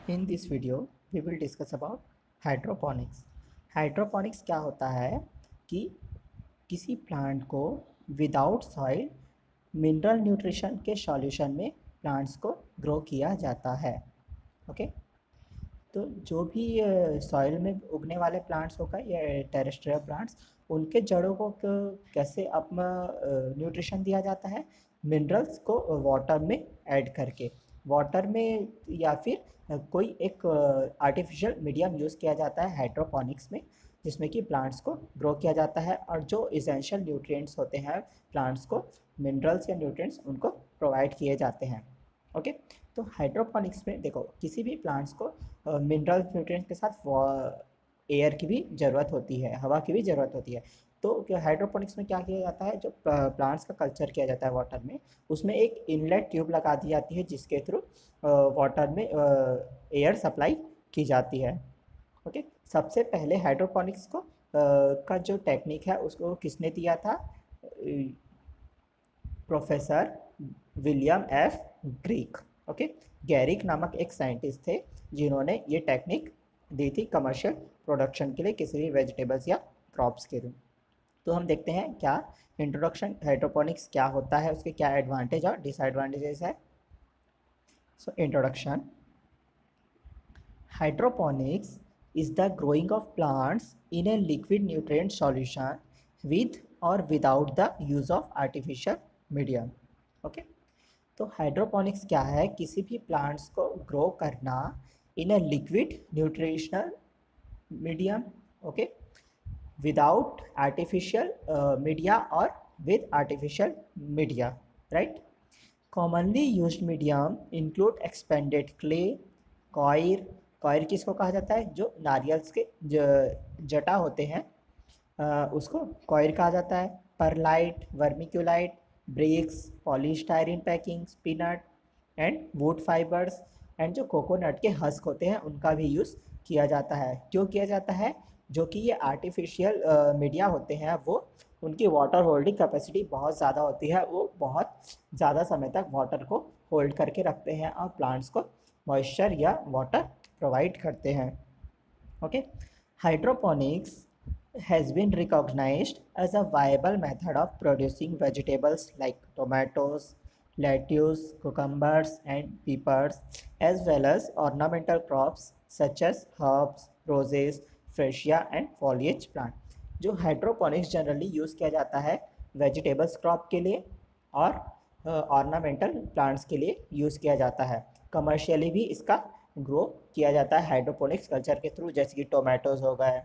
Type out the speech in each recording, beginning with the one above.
In this video, we will discuss about hydroponics. Hydroponics क्या होता है कि किसी प्लांट को विदाउट सॉइल मिनरल न्यूट्रिशन के सॉल्यूशन में प्लांट्स को ग्रो किया जाता है। ओके, तो जो भी सॉइल में उगने वाले प्लांट्स होगा या टेरेस्ट्रियल प्लांट्स, उनके जड़ों को कैसे अपना न्यूट्रिशन दिया जाता है, मिनरल्स को वाटर में ऐड करके, वाटर में या फिर कोई एक आर्टिफिशियल मीडियम यूज़ किया जाता है हाइड्रोपोनिक्स में, जिसमें कि प्लांट्स को ग्रो किया जाता है और जो इसेंशियल न्यूट्रिएंट्स होते हैं प्लांट्स को, मिनरल्स या न्यूट्रिएंट्स उनको प्रोवाइड किए जाते हैं। ओके, तो हाइड्रोपोनिक्स में देखो किसी भी प्लांट्स को मिनरल न्यूट्रिएंट्स के साथ एयर की भी ज़रूरत होती है, हवा की भी ज़रूरत होती है। तो हाइड्रोपोनिक्स में क्या किया जाता है, जो प्लांट्स का कल्चर किया जाता है वाटर में, उसमें एक इनलेट ट्यूब लगा दी जाती है जिसके थ्रू वाटर में एयर सप्लाई की जाती है। ओके, सबसे पहले हाइड्रोपोनिक्स को का जो टेक्निक है उसको किसने दिया था? Professor William F Gericke. Okay, Gericke नामक एक साइंटिस्ट थे जिन्होंने ये टेक्निक दी थी कमर्शियल प्रोडक्शन के लिए किसी भी वेजिटेबल्स या क्रॉप्स के लिए। तो हम देखते हैं क्या इंट्रोडक्शन हाइड्रोपोनिक्स क्या होता है, उसके क्या एडवांटेज और डिसएडवांटेजेस है। So introduction, hydroponics is the growing of plants in a liquid nutrient solution with or without the use of artificial medium। Okay, तो हाइड्रोपोनिक्स क्या है? किसी भी प्लांट्स को ग्रो करना in a liquid nutritional medium, okay, without artificial media और with artificial media, right. Commonly used medium include expanded clay, coir. Coir किसको कहा जाता है? जो नारियल्स के जटा होते हैं उसको कॉयर कहा जाता है। Perlite, vermiculite, bricks, polystyrene packing, peanut and wood fibres and जो कोकोनट के हस्क होते हैं उनका भी यूज़ किया जाता है। क्यों किया जाता है? जो कि ये आर्टिफिशियल मीडिया होते हैं वो उनकी वाटर होल्डिंग कैपेसिटी बहुत ज़्यादा होती है, वो बहुत ज़्यादा समय तक वाटर को होल्ड करके रखते हैं और प्लांट्स को मॉइस्चर या वाटर प्रोवाइड करते हैं। Okay, hydroponics has been recognized as a viable method of producing vegetables like tomatoes, lettuce, cucumbers and peppers, as well as ornamental crops such as herbs, roses, freesia and foliage plant। जो hydroponics generally use किया जाता है vegetables crop के लिए और ornamental plants के लिए use किया जाता है। कमर्शियली भी इसका ग्रो किया जाता है हाइड्रोपोनिक्स कल्चर के थ्रू, जैसे कि टोमेटोज़ हो गए,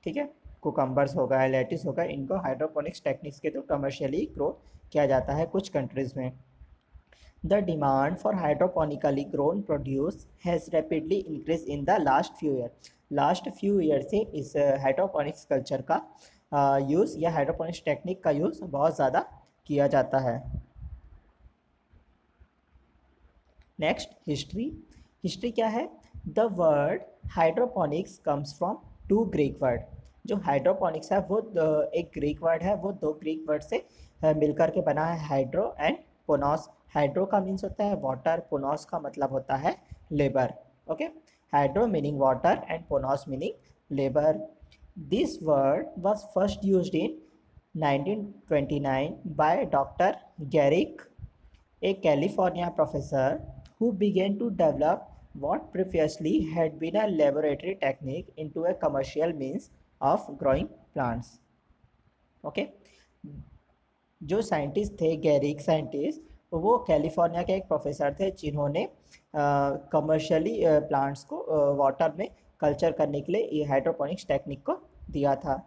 ठीक है, कुकम्बर्स हो गए, लेटिस हो गए, इनको हाइड्रोपोनिक्स टेक्निक्स के थ्रू कमर्शियली ग्रो किया जाता है कुछ कंट्रीज़ में। The demand for hydroponically grown produce has rapidly increase in the last few year से इस हाइड्रोपोनिक्स कल्चर का यूज़ या हाइड्रोपोनिक्स टेक्निक का यूज़ बहुत ज़्यादा किया जाता है। नेक्स्ट, हिस्ट्री क्या है? The word hydroponics comes from two Greek word. जो हाइड्रोपोनिक्स है वो एक ग्रीक वर्ड है, वो दो ग्रीक वर्ड से मिलकर के बना है, हाइड्रो एंड पोनोस। हाइड्रो का मीन्स होता है वाटर, पोनोस का मतलब होता है labour. Okay, hydro meaning water and ponos meaning labour. This word was first used in 1929 by doctor Gericke, a California professor who began to develop what previously had been a laboratory technique into a commercial means of growing plants। Okay, जो scientist थे गैरिक scientist, वो California के एक professor थे जिन्होंने commercially plants को water में culture करने के लिए ये हाइड्रोपोनिक्स टेक्निक को दिया था।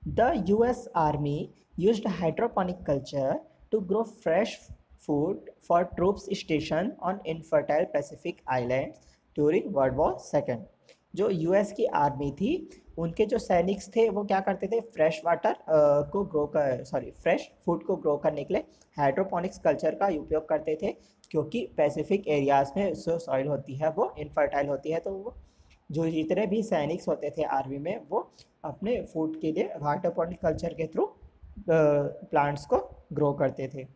The US army used hydroponic culture to grow fresh food for troops stationed on infertile Pacific Islands during World War II। जो यूएस की आर्मी थी, उनके जो सैनिक थे वो क्या करते थे? फ्रेश वाटर को ग्रो कर फ्रेश फूड को ग्रो करने के लिए हाइड्रोपोनिक्स कल्चर का उपयोग करते थे, क्योंकि पैसिफिक एरियाज़ में जो सॉइल होती है वो इनफर्टाइल होती है। तो वो जो जितने भी सैनिक्स होते थे आर्मी में, वो अपने फूड के लिए हाइड्रोपोनिक कल्चर के थ्रू प्लांट्स को ग्रो करते थे।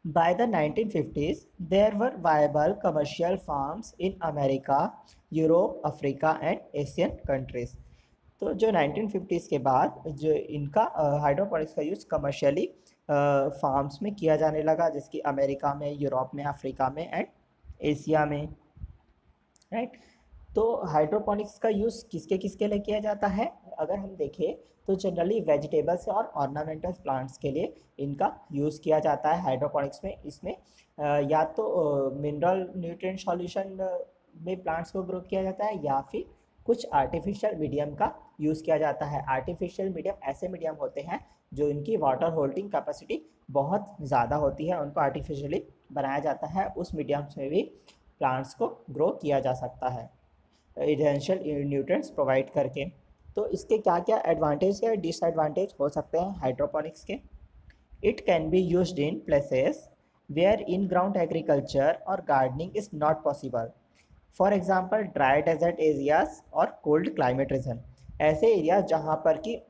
By the 1950s, there were viable commercial farms in America, Europe, Africa and Asian countries. तो जो 1950s के बाद जो इनका हाइड्रोपोनिक्स का यूज़ कमर्शियली फार्म्स में किया जाने लगा, जिसकी अमेरिका में, यूरोप में, अफ्रीका में एंड एशिया में, राइट। तो हाइड्रोपोनिक्स का यूज़ किसके किसके लिए किया जाता है, अगर हम देखें तो जनरली वेजिटेबल्स और ऑर्नामेंटल प्लांट्स के लिए इनका यूज़ किया जाता है हाइड्रोपोनिक्स में। इसमें या तो मिनरल न्यूट्रिएंट सॉल्यूशन में प्लांट्स को ग्रो किया जाता है, या फिर कुछ आर्टिफिशियल मीडियम का यूज़ किया जाता है। आर्टिफिशियल मीडियम ऐसे मीडियम होते हैं जो इनकी वाटर होल्डिंग कैपेसिटी बहुत ज़्यादा होती है, उनको आर्टिफिशियली बनाया जाता है। उस मीडियम में भी प्लांट्स को ग्रो किया जा सकता है एसेंशियल न्यूट्रिएंट्स प्रोवाइड करके। तो इसके क्या क्या एडवांटेज या डिसएडवांटेज हो सकते हैं हाइड्रोपोनिक्स के। It can be used in places where in ground agriculture और gardening is not possible, for example dry desert areas और कोल्ड क्लाइमेट रीजन। ऐसे एरियाज जहाँ पर कि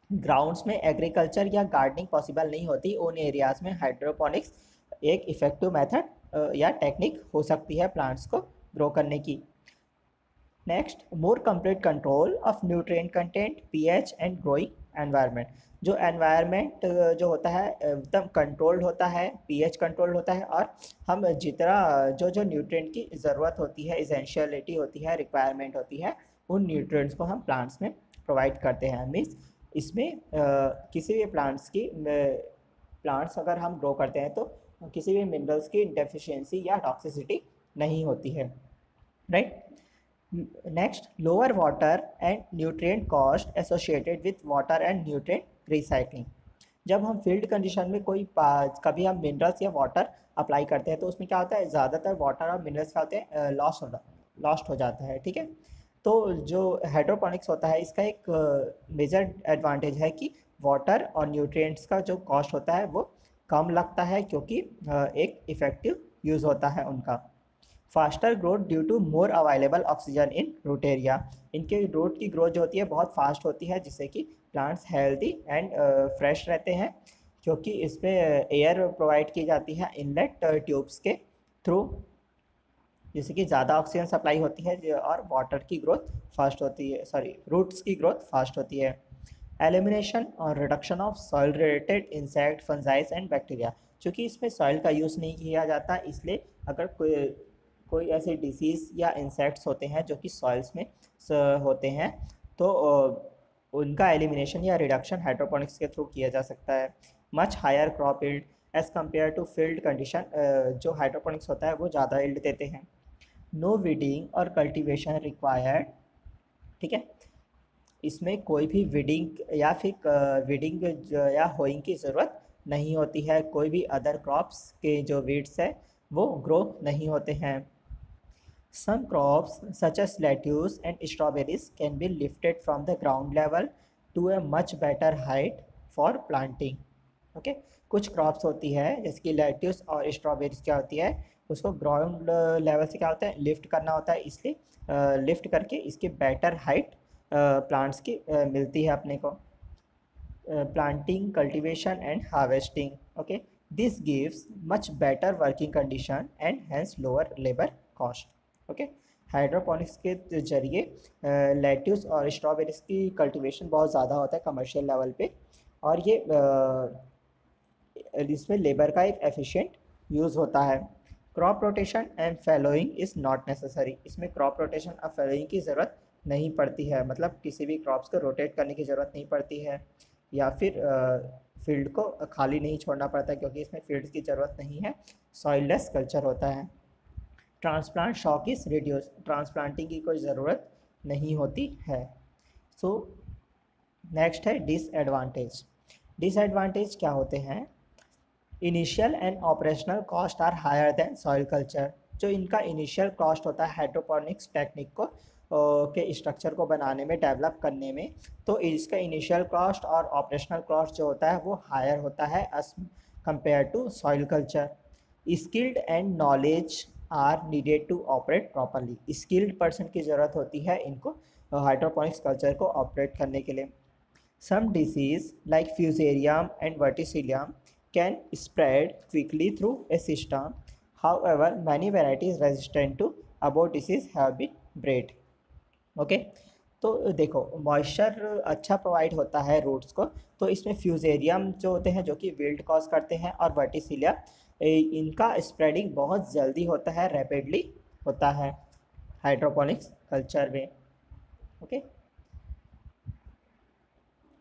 ग्राउंड्स में एग्रीकल्चर या गार्डनिंग पॉसिबल नहीं होती, उन एरियाज में हाइड्रोपोनिक्स एक इफ़ेक्टिव मेथड या टेक्निक हो सकती है प्लांट्स को ग्रो करने की। Next, more complete control of nutrient content, pH and growing environment. जो एनवायरनमेंट जो होता है एकदम कंट्रोल्ड होता है, पीएच कंट्रोल्ड होता है, और हम जितना जो जो न्यूट्रिएंट की ज़रूरत होती है, इसेंशियलिटी होती है, रिक्वायरमेंट होती है, उन न्यूट्रिएंट्स को हम प्लांट्स में प्रोवाइड करते हैं। मीन्स इसमें किसी भी प्लांट्स अगर हम ग्रो करते हैं तो किसी भी मिनरल्स की डेफिशिएंसी या टॉक्सिसिटी नहीं होती है, right. Next, lower water and nutrient cost associated with water and nutrient recycling. जब हम फील्ड कंडीशन में कभी हम मिनरल्स या वाटर अप्लाई करते हैं तो उसमें क्या होता है, ज़्यादातर वाटर और मिनरल्स क्या होते हैं, लॉस्ट हो जाता है, ठीक है। तो जो हाइड्रोपोनिक्स होता है इसका एक मेजर एडवांटेज है कि वाटर और न्यूट्रिएंट्स का जो कॉस्ट होता है वो कम लगता है, क्योंकि एक इफ़ेक्टिव यूज़ होता है उनका। Faster growth due to more available oxygen in root area. इनके रूट की ग्रोथ जो होती है बहुत फास्ट होती है, जिससे कि प्लांट्स हेल्दी एंड फ्रेश रहते हैं, क्योंकि इसमें एयर प्रोवाइड की जाती है इनलेट ट्यूब्स के थ्रू, जिससे कि ज़्यादा ऑक्सीजन सप्लाई होती है और वाटर की ग्रोथ फास्ट होती है, रूट्स की ग्रोथ फास्ट होती है। एलिमिनेशन और reduction of soil related insect, fungi and bacteria. चूँकि इसमें सॉइल का यूज़ नहीं किया जाता, इसलिए अगर कोई ऐसे डिसीज़ या इंसेक्ट्स होते हैं जो कि सॉइल्स में होते हैं, तो उनका एलिमिनेशन या रिडक्शन हाइड्रोपोनिक्स के थ्रू किया जा सकता है। Much higher crop yield as compare to field condition. जो हाइड्रोपोनिक्स होता है वो ज़्यादा यील्ड देते हैं। नो वीडिंग और कल्टीवेशन रिक्वायर्ड, ठीक है। इसमें कोई भी वीडिंग या होइंग की ज़रूरत नहीं होती है। कोई भी अदर क्रॉप्स के जो वीड्स है वो ग्रो नहीं होते हैं। Some crops such as lettuce and strawberries can be lifted from the ground level to a much better height for planting. Okay, कुछ क्रॉप्स होती है जैसे कि लेट्यूस और स्ट्रॉबेरीज, क्या होती है, उसको ग्राउंड लेवल से क्या होता है, लिफ्ट करना होता है, इसलिए लिफ्ट करके इसकी बेटर हाइट प्लांट्स की मिलती है अपने को। Planting, cultivation and harvesting, okay, this gives much better working condition and hence lower labour cost. Okay, hydroponics के जरिए लेट्यूस और स्ट्रॉबेरीज की कल्टीवेशन बहुत ज़्यादा होता है कमर्शियल लेवल पे, और ये इसमें लेबर का एक एफिशिएंट यूज़ होता है। Crop rotation and fallowing is not necessary. इसमें क्रॉप रोटेशन और फैलोइंग की ज़रूरत नहीं पड़ती है, मतलब किसी भी क्रॉप्स को रोटेट करने की ज़रूरत नहीं पड़ती है, या फिर फील्ड को खाली नहीं छोड़ना पड़ता, क्योंकि इसमें फील्ड की ज़रूरत नहीं है, सॉइललेस कल्चर होता है। Transplant shock is reduce. Transplanting की कोई ज़रूरत नहीं होती है। सो नेक्स्ट है डिसएडवांटेज। डिसएडवांटेज क्या होते हैं, initial and operational cost are higher than soil culture. जो इनका इनिशियल कॉस्ट होता है हाइड्रोपोनिक्स टेक्निक को के स्ट्रक्चर को बनाने में, डेवलप करने में, तो इसका इनिशियल कॉस्ट और ऑपरेशनल कॉस्ट जो होता है वो हायर होता है as compare to soil culture. Skilled and knowledge are needed to operate properly. Skilled person की ज़रूरत होती है इनको हाइड्रोपोनिक्स कल्चर को ऑपरेट करने के लिए। Some disease like fusarium and verticillium can spread quickly through a system. However, many varieties resistant to about disease have been bred. Okay, तो देखो मॉइस्चर अच्छा प्रोवाइड होता है रूट्स को, तो इसमें फ्यूजेरियम जो होते हैं जो कि विल्ट कॉज करते हैं, और वर्टिसिलिया इनका स्प्रेडिंग बहुत जल्दी होता है, रैपिडली होता है हाइड्रोपोनिक्स कल्चर में। ओके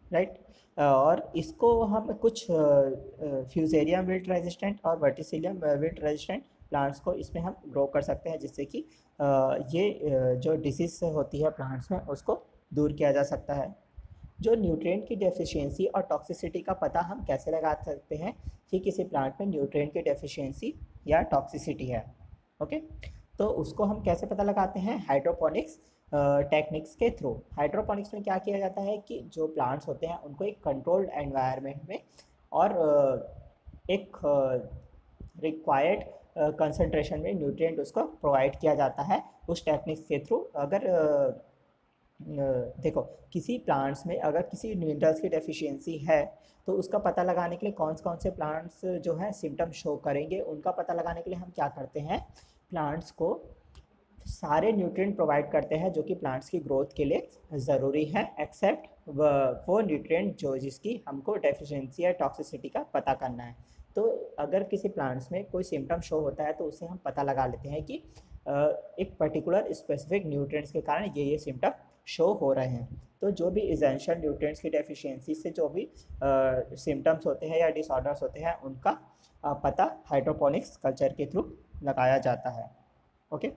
राइट, और इसको हम कुछ फ्यूजेरियम विल्ट रेजिस्टेंट और वर्टिसिलियम विल्ट रेजिस्टेंट प्लांट्स को इसमें हम ग्रो कर सकते हैं, जिससे कि ये जो डिसीज होती है प्लांट्स में उसको दूर किया जा सकता है। जो न्यूट्रिएंट की डेफिशिएंसी और टॉक्सिसिटी का पता हम कैसे लगा सकते हैं कि किसी प्लांट में न्यूट्रिएंट की डेफिशिएंसी या टॉक्सिसिटी है। ओके, तो उसको हम कैसे पता लगाते हैं? हाइड्रोपोनिक्स टेक्निक्स के थ्रू। हाइड्रोपोनिक्स में क्या किया जाता है कि जो प्लांट्स होते हैं उनको एक कंट्रोल्ड एनवायरनमेंट में और एक रिक्वायर्ड कंसंट्रेशन में न्यूट्रिएंट उसको प्रोवाइड किया जाता है उस टेक्निक्स के थ्रू। अगर देखो किसी प्लांट्स में अगर किसी मिनरल्स की डेफिशिएंसी है तो उसका पता लगाने के लिए कौन से प्लांट्स जो है सिम्टम शो करेंगे, उनका पता लगाने के लिए हम क्या करते हैं, प्लांट्स को सारे न्यूट्रिएंट प्रोवाइड करते हैं जो कि प्लांट्स की ग्रोथ के लिए ज़रूरी है, एक्सेप्ट वो न्यूट्रिएंट जो जिसकी हमको डेफिशिएंसी या टॉक्सिसिटी का पता करना है। तो अगर किसी प्लांट्स में कोई सिम्टम शो होता है तो उसे हम पता लगा लेते हैं कि एक पर्टिकुलर स्पेसिफिक न्यूट्रिएंट्स के कारण ये सिम्टम शो हो रहे हैं। तो जो भी इसेंशियल न्यूट्रिएंट्स की डेफिशिएंसी से जो भी सिम्टम्स होते हैं या डिसऑर्डर्स होते हैं उनका पता हाइड्रोपोनिक्स कल्चर के थ्रू लगाया जाता है। ओके,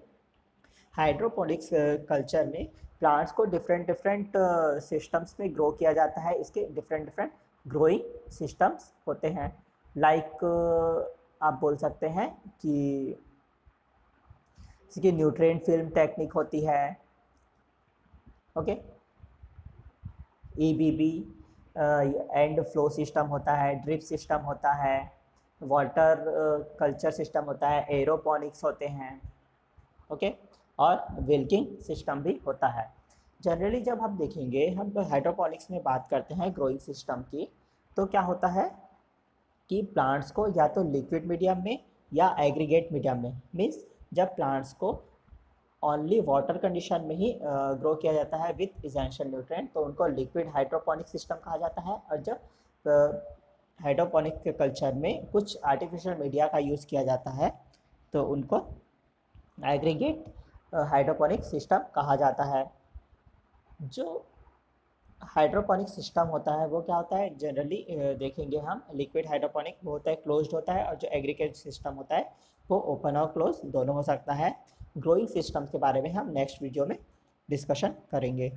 हाइड्रोपोनिक्स कल्चर में प्लांट्स को डिफरेंट सिस्टम्स में ग्रो किया जाता है। इसके डिफरेंट ग्रोइंग सिस्टम्स होते हैं। लाइक आप बोल सकते हैं कि इसकी न्यूट्रिएंट फिल्म टेक्निक होती है। Okay, EBB and flow system होता है, ड्रिप सिस्टम होता है, वाटर कल्चर सिस्टम होता है, एरोपोनिक्स होते हैं। ओके, और विल्किंग सिस्टम भी होता है। जनरली जब हम देखेंगे, हम हाइड्रोपोनिक्स में बात करते हैं ग्रोइंग सिस्टम की, तो क्या होता है कि प्लांट्स को या तो लिक्विड मीडियम में या एग्रीगेट मीडियम में, मीन्स जब प्लांट्स को ओनली वाटर कंडीशन में ही ग्रो किया जाता है विथ इसेंशियल न्यूट्रिएंट, तो उनको लिक्विड हाइड्रोपोनिक सिस्टम कहा जाता है। और जब हाइड्रोपोनिक के कल्चर में कुछ आर्टिफिशियल मीडिया का यूज़ किया जाता है तो उनको एग्रीगेट हाइड्रोपोनिक सिस्टम कहा जाता है। जो हाइड्रोपोनिक सिस्टम होता है वो क्या होता है, जनरली देखेंगे हम लिक्विड हाइड्रोपोनिक वो होता है क्लोज्ड होता है, और जो एग्रीगेट सिस्टम होता है वो ओपन और क्लोज दोनों हो सकता है। ग्रोइंग सिस्टम्स के बारे में हम नेक्स्ट वीडियो में डिस्कशन करेंगे।